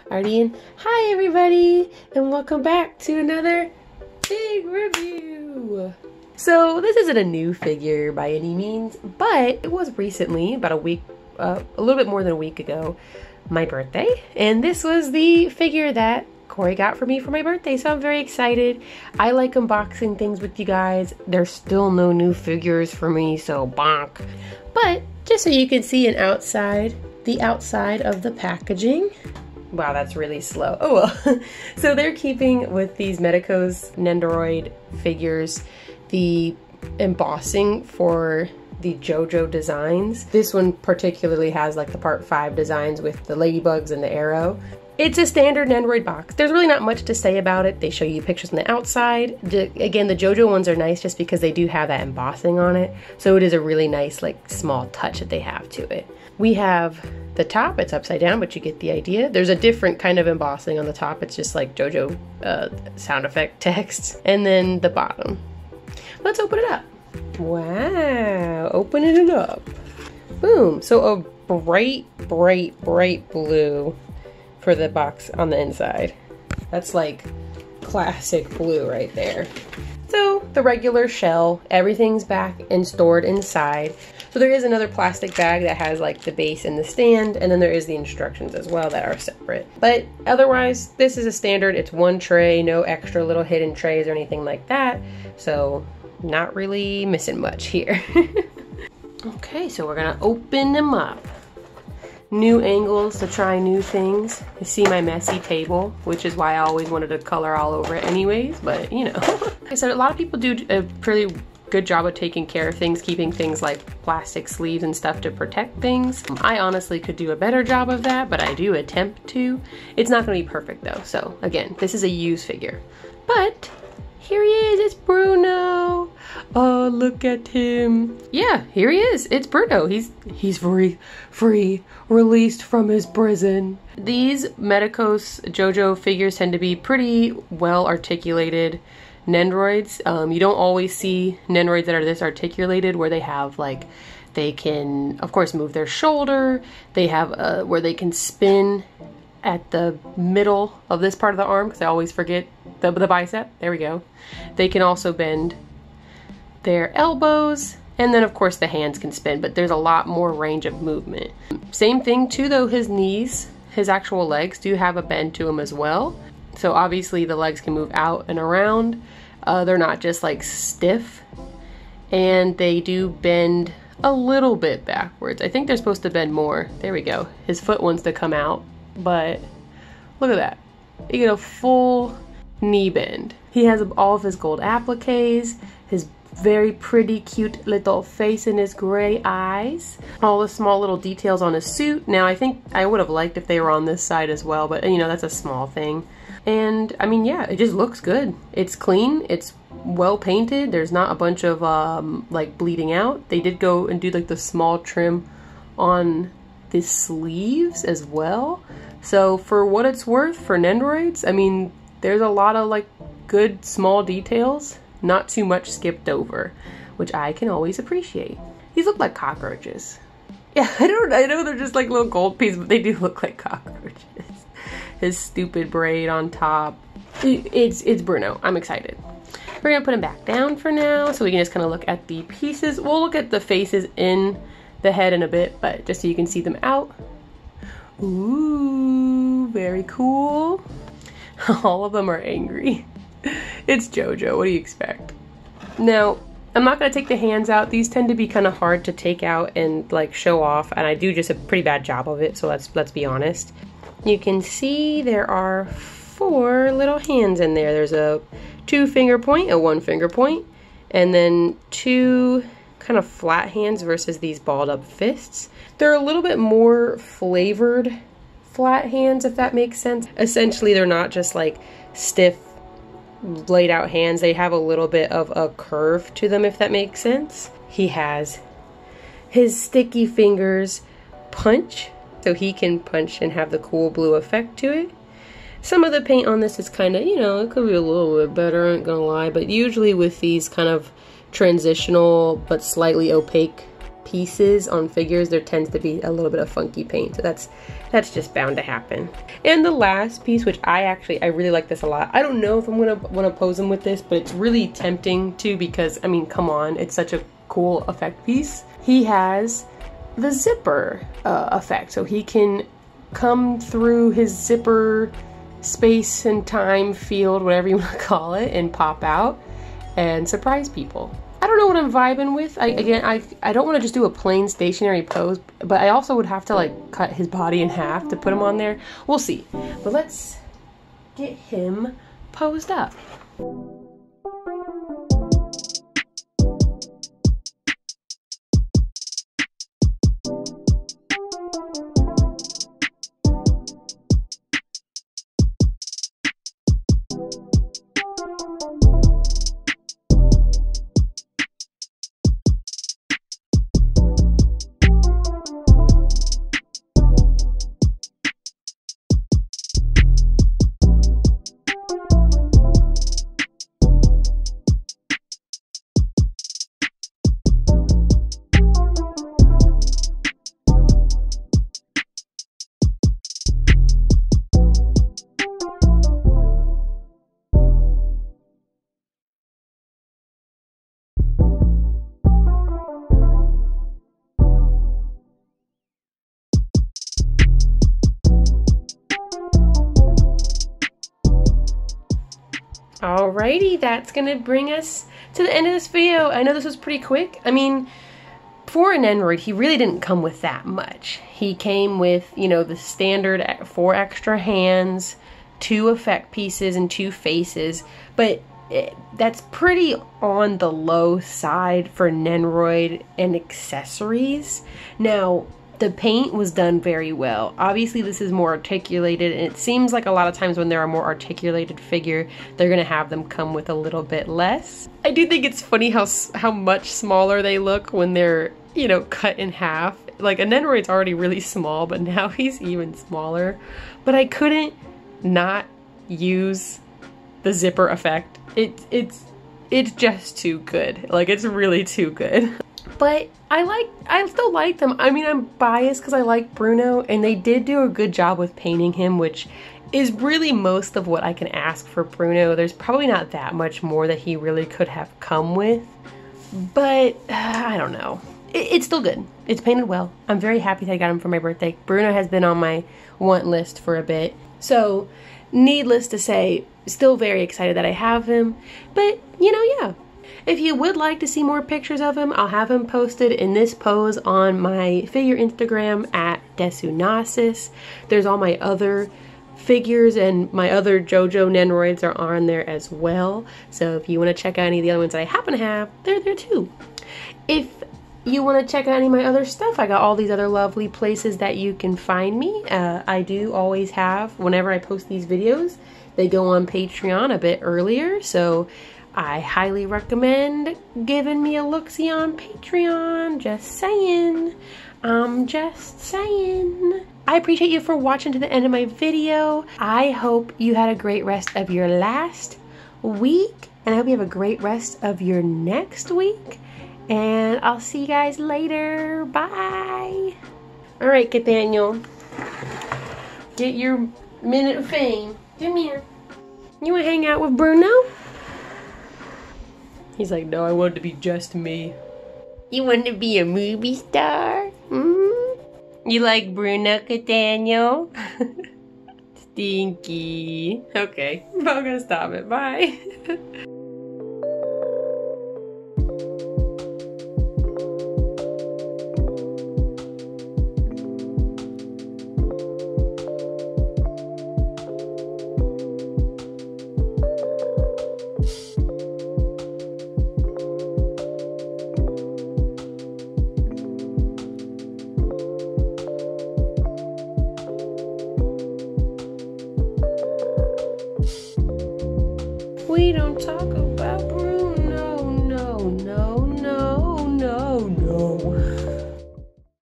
Already in. Hi everybody, and welcome back to another big review. So this isn't a new figure by any means, but it was recently, about a week, a little bit more than a week ago, my birthday. And this was the figure that Corey got for me for my birthday, so I'm very excited. I like unboxing things with you guys. There's still no new figures for me, so bonk. But just so you can see the outside of the packaging. Wow, that's really slow. Oh well. So they're keeping with these Medicos Nendoroid figures the embossing for the JoJo designs. This one particularly has like the part 5 designs with the ladybugs and the arrow. It's a standard Nendoroid box. There's really not much to say about it. They show you pictures on the outside. Again, the JoJo ones are nice just because they do have that embossing on it. So it is a really nice, like, small touch that they have to it. We have the top, it's upside down, but you get the idea. There's a different kind of embossing on the top. It's just like JoJo sound effect text. And then the bottom. Let's open it up. Wow, opening it up. Boom, so a bright, bright, bright blue for the box on the inside. That's like classic blue right there. So the regular shell, everything's back and stored inside. So there is another plastic bag that has like the base and the stand, and then there is the instructions as well that are separate. But otherwise, this is a standard. It's one tray, no extra little hidden trays or anything like that. So not really missing much here. Okay, so we're gonna open them up. New angles to try new things. You see my messy table, which is why I always wanted to color all over it anyways, but you know. Like I said, a lot of people do a pretty good job of taking care of things, keeping things like plastic sleeves and stuff to protect things. I honestly could do a better job of that, but I do attempt to. It's not gonna be perfect though, so again, this is a used figure. But here he is, it's Bruno. Oh, look at him. Yeah, here he is, it's Bruno. He's free, released from his prison. These Medicos JoJo figures tend to be pretty well articulated Nendoroids. You don't always see Nendoroids that are this articulated where they have like, they can of course move their shoulder. They have where they can spin at the middle of this part of the arm, because I always forget the bicep. There we go. They can also bend their elbows, and then of course the hands can spin, but there's a lot more range of movement. Same thing too though, his knees, his actual legs do have a bend to them as well. So obviously the legs can move out and around. They're not just like stiff, and they do bend a little bit backwards. I think they're supposed to bend more. There we go. His foot wants to come out, but look at that. You get a full knee bend. He has all of his gold appliques, his very pretty cute little face and his gray eyes, all the small little details on his suit. Now I think I would have liked if they were on this side as well, but you know, that's a small thing. And I mean, yeah, it just looks good. It's clean, it's well painted, there's not a bunch of like bleeding out. They did go and do like the small trim on the sleeves as well. So for what it's worth for Nendoroids, I mean, there's a lot of like good small details, not too much skipped over, which I can always appreciate. These look like cockroaches. Yeah, I know they're just like little gold pieces, but they do look like cockroaches. His stupid braid on top. It's Bruno. I'm excited. We're gonna put him back down for now, so we can just kind of look at the pieces. We'll look at the faces in the head in a bit, but just so you can see them out. Ooh, very cool. All of them are angry. It's JoJo, what do you expect? Now, I'm not gonna take the hands out. These tend to be kind of hard to take out and like show off, and I do just a pretty bad job of it, so let's be honest. You can see there are 4 little hands in there. There's a 2-finger point, a 1-finger point, and then 2 kind of flat hands versus these balled up fists. They're a little bit more flavored flat hands, if that makes sense. Essentially, they're not just like stiff, laid out hands. They have a little bit of a curve to them, if that makes sense. He has his sticky fingers punch, so he can punch and have the cool blue effect to it. Some of the paint on this is kind of, you know, it could be a little bit better, I ain't gonna lie, but usually with these kind of transitional but slightly opaque pieces on figures, there tends to be a little bit of funky paint. So that's just bound to happen. And the last piece, which I really like this a lot. I don't know if I'm gonna want to pose him with this, but it's really tempting to, because I mean, come on, it's such a cool effect piece. He has the zipper effect, so he can come through his zipper space and time field, whatever you want to call it, and pop out and surprise people. I don't know what I'm vibing with. I don't want to just do a plain stationary pose, but I also would have to like cut his body in half to put him on there. We'll see. But let's get him posed up. Alrighty, that's gonna bring us to the end of this video. I know this was pretty quick. I mean, for an Nendoroid, he really didn't come with that much. He came with, you know, the standard 4 extra hands, 2 effect pieces, and 2 faces, but that's pretty on the low side for Nendoroid and accessories. Now, the paint was done very well. Obviously, this is more articulated, and it seems like a lot of times when they're a more articulated figure, they're gonna have them come with a little bit less. I do think it's funny how much smaller they look when they're, you know, cut in half. Like, a Nendoroid's already really small, but now he's even smaller. But I couldn't not use the zipper effect. It's just too good. Like, it's really too good. But I still like them. I mean, I'm biased because I like Bruno, and they did do a good job with painting him, which is really most of what I can ask for Bruno. There's probably not that much more that he really could have come with, but I don't know. It's still good. It's painted well. I'm very happy that I got him for my birthday. Bruno has been on my want list for a bit, so needless to say, still very excited that I have him. But, you know, yeah. If you would like to see more pictures of him, I'll have him posted in this pose on my figure Instagram at Desunasis. There's all my other figures, and my other JoJo Nendoroids are on there as well. So if you want to check out any of the other ones that I happen to have, they're there too. If you want to check out any of my other stuff, I got all these other lovely places that you can find me. I do always have, whenever I post these videos, they go on Patreon a bit earlier, so I highly recommend giving me a look-see on Patreon. Just saying. Just saying. I appreciate you for watching to the end of my video. I hope you had a great rest of your last week, and I hope you have a great rest of your next week. And I'll see you guys later. Bye. All right, Nathaniel. Get your minute of fame. Come here. You want to hang out with Bruno? He's like, no, I want it to be just me. You want to be a movie star? You like Bruno, Nathaniel? Stinky. Okay, I'm gonna stop it. Bye. We don't talk about